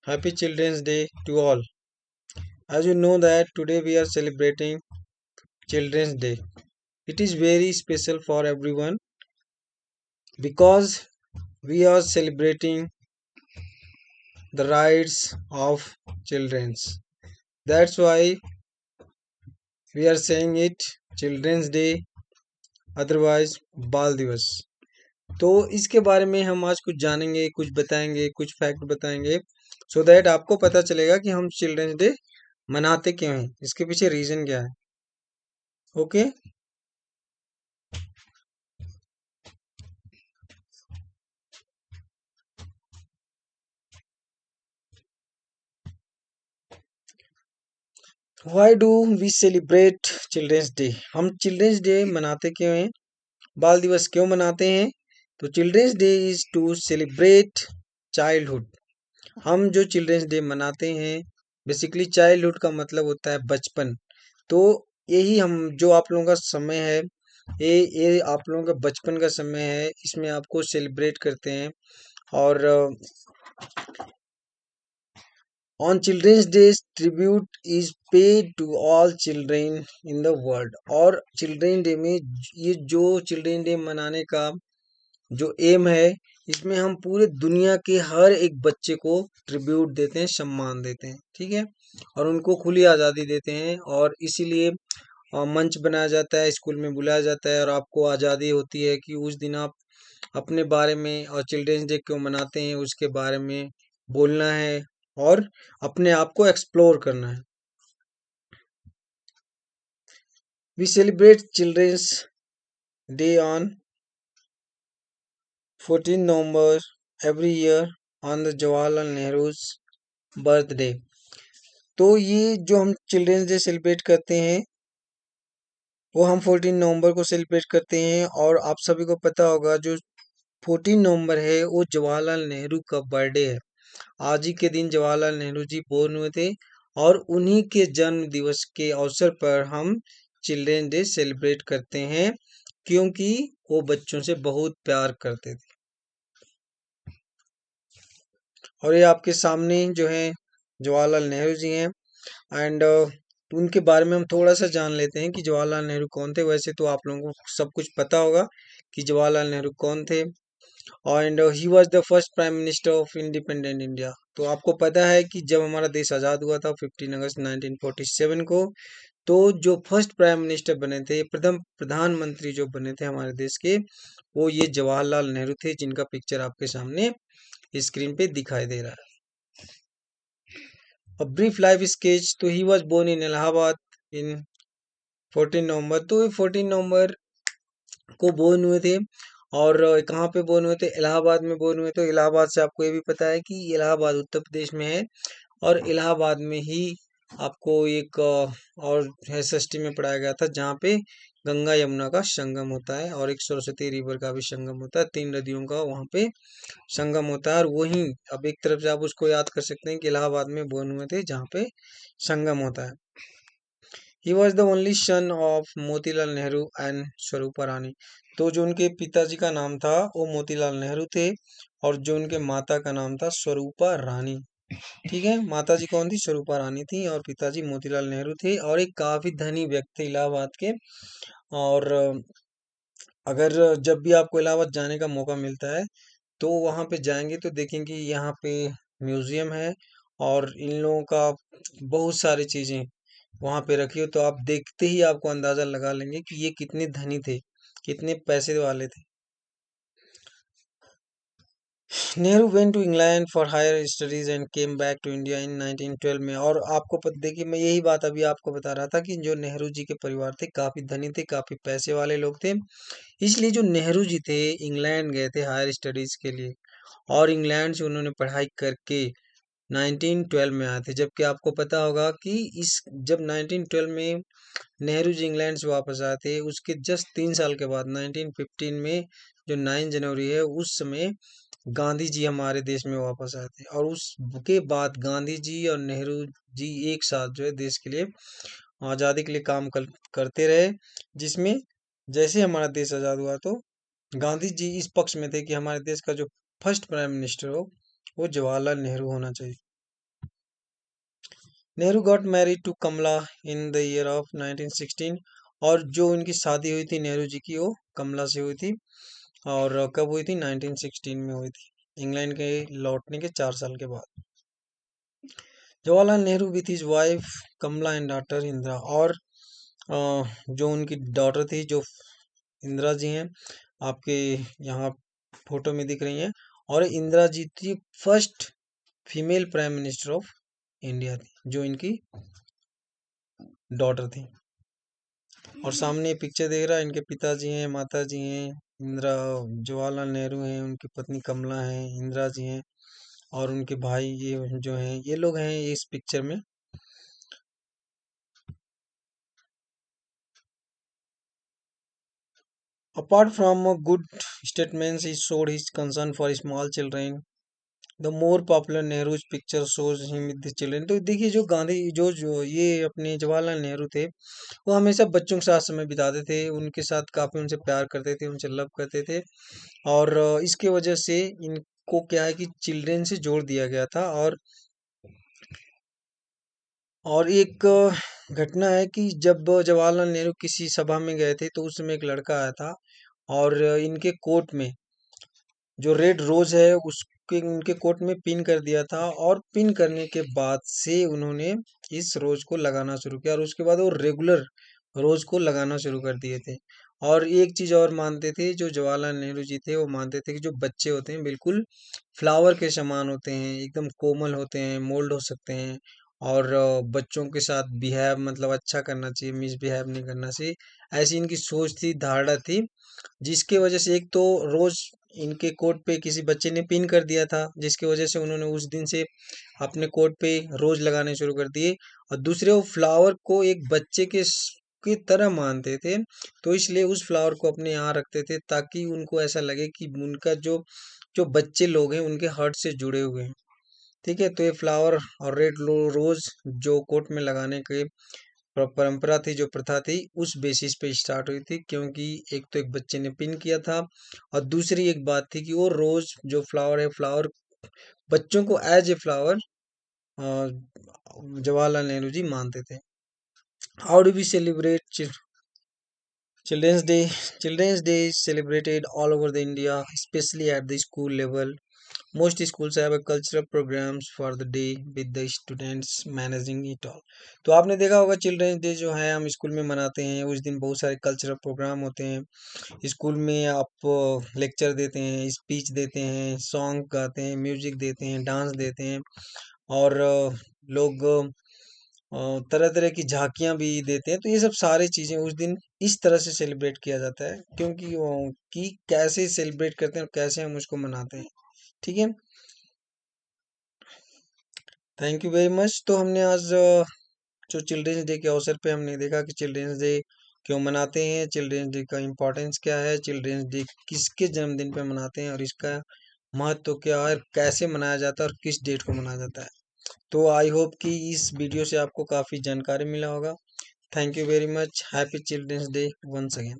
Happy Children's Day to all. As you know that today we are celebrating Children's Day. It is very special for everyone because we are celebrating the rights of childrens. That's why we are saying it Children's Day, otherwise बाल दिवस। तो इसके बारे में हम आज कुछ जानेंगे, कुछ बताएंगे, कुछ फैक्ट बताएंगे, सो दैट आपको पता चलेगा कि हम चिल्ड्रंस डे मनाते क्यों हैं, इसके पीछे रीजन क्या है। Okay. Why do we celebrate children's day? हम चिल्ड्रंस डे मनाते क्यों हैं, बाल दिवस क्यों मनाते हैं? तो children's day is to celebrate childhood. हम जो चिल्ड्रंस डे मनाते हैं, बेसिकली चाइल्डहुड का मतलब होता है बचपन। तो यही हम जो आप लोगों का समय है, ये आप लोगों का बचपन का समय है, इसमें आपको सेलिब्रेट करते हैं। और on children's day tribute is paid to all children in the world. और चिल्ड्रन डे में ये जो चिल्ड्रन डे मनाने का जो एम है, इसमें हम पूरे दुनिया के हर एक बच्चे को ट्रिब्यूट देते हैं, सम्मान देते हैं, ठीक है। और उनको खुली आज़ादी देते हैं, और इसीलिए मंच बनाया जाता है, स्कूल में बुलाया जाता है, और आपको आज़ादी होती है कि उस दिन आप अपने बारे में और चिल्ड्रंस डे क्यों मनाते हैं उसके बारे में बोलना है, और अपने आप को एक्सप्लोर करना है। We celebrate children's day on 14 November every year on the Jawaharlal Nehru's birthday. तो ये जो हम चिल्ड्रंस डे सेलिब्रेट करते हैं, वो हम 14 नवंबर को सेलिब्रेट करते हैं। और आप सभी को पता होगा जो 14 नवंबर है वो जवाहरलाल नेहरू का बर्थडे है। आज ही के दिन जवाहरलाल नेहरू जी बोर्न हुए थे, और उन्हीं के जन्म दिवस के अवसर पर हम चिल्ड्रन डे सेलिब्रेट करते हैं, क्योंकि वो बच्चों से बहुत प्यार करते थे। और ये आपके सामने जो है जवाहरलाल नेहरू जी हैं। एंड उनके बारे में हम थोड़ा सा जान लेते हैं कि जवाहरलाल नेहरू कौन थे। वैसे तो आप लोगों को सब कुछ पता होगा कि जवाहरलाल नेहरू कौन थे। And he was the first prime minister of independent India. तो आपको पता है कि जब हमारा देश आज़ाद हुआ था 15 अगस्त 1947 को, तो जो फर्स्ट प्राइम मिनिस्टर बने थे, प्रथम प्रधानमंत्री जो बने थे हमारे देश के, वो ये जवाहरलाल नेहरू थे, जिनका पिक्चर आपके सामने स्क्रीन पे दिखाई दे रहा है। A brief life sketch। तो ही was born in Allahabad in 14 नवंबर। तो ये 14 नवंबर को बोर्न हुए थे। और कहाँ पे बोर्न हुए थे? इलाहाबाद में बोर्न हुए। तो इलाहाबाद से आपको ये भी पता है कि इलाहाबाद उत्तर प्रदेश में है, और इलाहाबाद में ही आपको एक और है षष्ठी में पढ़ाया गया था, जहाँ पे गंगा यमुना का संगम होता है, और एक सरस्वती रिवर का भी संगम होता है, तीन नदियों का वहाँ पे संगम होता है। और वहीं अब एक तरफ से आप उसको याद कर सकते हैं कि इलाहाबाद में बोर्न हुए थे, जहाँ पे संगम होता है। He was the only son of Motilal Nehru and स्वरूपा रानी। तो जो उनके पिताजी का नाम था वो मोतीलाल नेहरू थे, और जो उनके माता का नाम था स्वरूपा रानी। ठीक है, माता जी कौन थी? स्वरूपा रानी थी, और पिताजी मोतीलाल नेहरू थे, और एक काफी धनी व्यक्ति थे इलाहाबाद के। और अगर जब भी आपको इलाहाबाद जाने का मौका मिलता है, तो वहां पे जाएंगे तो देखेंगे यहाँ पे म्यूजियम है, और इन लोगों का बहुत सारी चीजें वहां पे रखी हो, तो आप देखते ही आपको अंदाजा लगा लेंगे कि ये कितने धनी थे, कितने पैसे वाले थे। Nehru went to England for higher studies and came back to India in 1912 में। और आपको पता, देखिए मैं यही बात अभी आपको बता रहा था कि जो नेहरू जी के परिवार थे काफी धनी थे, काफी पैसे वाले लोग थे। इसलिए जो नेहरू जी थे इंग्लैंड गए थे हायर स्टडीज के लिए, और इंग्लैंड से उन्होंने पढ़ाई करके 1912 में आए थे। जबकि आपको पता होगा कि इस जब 1912 में नेहरू जी इंग्लैंड से वापस आए थे, उसके जस्ट 3 साल के बाद 1915 में जो 9 जनवरी है, उस समय गांधी जी हमारे देश में वापस आए थे। और उसके बाद गांधी जी और नेहरू जी एक साथ जो है देश के लिए, आज़ादी के लिए काम करते रहे। जिसमें जैसे हमारा देश आज़ाद हुआ, तो गांधी जी इस पक्ष में थे कि हमारे देश का जो फर्स्ट प्राइम मिनिस्टर हो वो जवाहरलाल नेहरू होना चाहिए। Nehru got married to Kamala in the year of 1916। और जो उनकी शादी हुई थी नेहरू जी की, वो कमला से हुई थी। और कब हुई थी? 1916 में हुई थी, इंग्लैंड के लौटने के 4 साल के बाद। Jawaharlal Nehru with his wife Kamala and daughter Indira. और जो उनकी डॉटर थी, जो इंदिरा जी हैं, आपके यहाँ फोटो में दिख रही हैं। और इंदिरा जी थी first female prime minister of India थी, जो इनकी डॉटर थी। और सामने पिक्चर देख रहा है, इनके पिताजी हैं, माता जी हैं, इंदिरा, जवाहरलाल नेहरू हैं, उनकी पत्नी कमला हैं, इंदिरा जी हैं, और उनके भाई ये जो हैं, ये लोग हैं इस पिक्चर में। Apart from good statements, he showed his concern for small children. The more popular Nehru's picture shows him with the children. तो देखिए, जो गांधी जो ये अपने जवाहरलाल नेहरू थे, वो हमेशा बच्चों के साथ समय बिताते थे, उनके साथ काफी उनसे प्यार करते थे, उनसे लव करते थे। और इसके वजह से इनको क्या है कि चिल्ड्रेन से जोड़ दिया गया था। और एक घटना है कि जब जवाहरलाल नेहरू किसी सभा में गए थे, तो उस समय एक लड़का आया था, और इनके कोट में जो रेड रोज है उसके उनके कोट में पिन कर दिया था। और पिन करने के बाद से उन्होंने इस रोज को लगाना शुरू किया, और उसके बाद वो रेगुलर रोज को लगाना शुरू कर दिए थे। और एक चीज और मानते थे, जो जवाहरलाल नेहरू जी थे, वो मानते थे कि जो बच्चे होते हैं बिल्कुल फ्लावर के समान होते हैं, एकदम कोमल होते हैं, मोल्ड हो सकते हैं। और बच्चों के साथ बिहेव, मतलब अच्छा करना चाहिए, मिसबिहेव नहीं करना चाहिए। ऐसी इनकी सोच थी, धारणा थी, जिसके वजह से एक तो रोज इनके कोट पे किसी बच्चे ने पिन कर दिया था, जिसकी वजह से उन्होंने उस दिन से अपने कोट पे रोज लगाने शुरू कर दिए। और दूसरे, वो फ्लावर को एक बच्चे की तरह मानते थे, तो इसलिए उस फ्लावर को अपने यहाँ रखते थे, ताकि उनको ऐसा लगे कि उनका जो जो बच्चे लोग हैं उनके हार्ट से जुड़े हुए हैं। ठीक है, तो ये फ्लावर और रेड रोज जो कोट में लगाने के परंपरा थी, जो प्रथा थी, उस बेसिस पे स्टार्ट हुई थी, क्योंकि एक तो एक बच्चे ने पिन किया था, और दूसरी एक बात थी कि वो रोज जो फ्लावर है, फ्लावर बच्चों को as a flower Jawaharlal Nehru ji मानते थे। How do we celebrate children's day? Children's day is celebrated all over the India, especially at the school level. Most schools have a cultural programs for the day with the students managing it all. तो आपने देखा होगा, childrens day जो है हम school में मनाते हैं, उस दिन बहुत सारे कल्चरल प्रोग्राम होते हैं। स्कूल में आप लेक्चर देते हैं, स्पीच देते हैं, सॉन्ग गाते हैं, म्यूजिक देते हैं, डांस देते हैं। और लोग तरह तरह की झांकियां भी देते हैं। तो ये सब सारी चीजें उस दिन इस तरह से सेलिब्रेट किया जाता है, क्योंकि कि कैसे सेलिब्रेट करते हैं और कैसे हम उसको मनाते हैं। ठीक है, थैंक यू वेरी मच। तो हमने आज जो चिल्ड्रेंस डे के अवसर पे हमने देखा कि चिल्ड्रेंस डे क्यों मनाते हैं, चिल्ड्रेंस डे का इम्पोर्टेंस क्या है, चिल्ड्रेंस डे किसके जन्मदिन पे मनाते हैं, और इसका महत्व क्या है, कैसे मनाया जाता है, और किस डेट को मनाया जाता है। तो आई होप कि इस वीडियो से आपको काफ़ी जानकारी मिला होगा। Thank you very much. Happy children's day once again.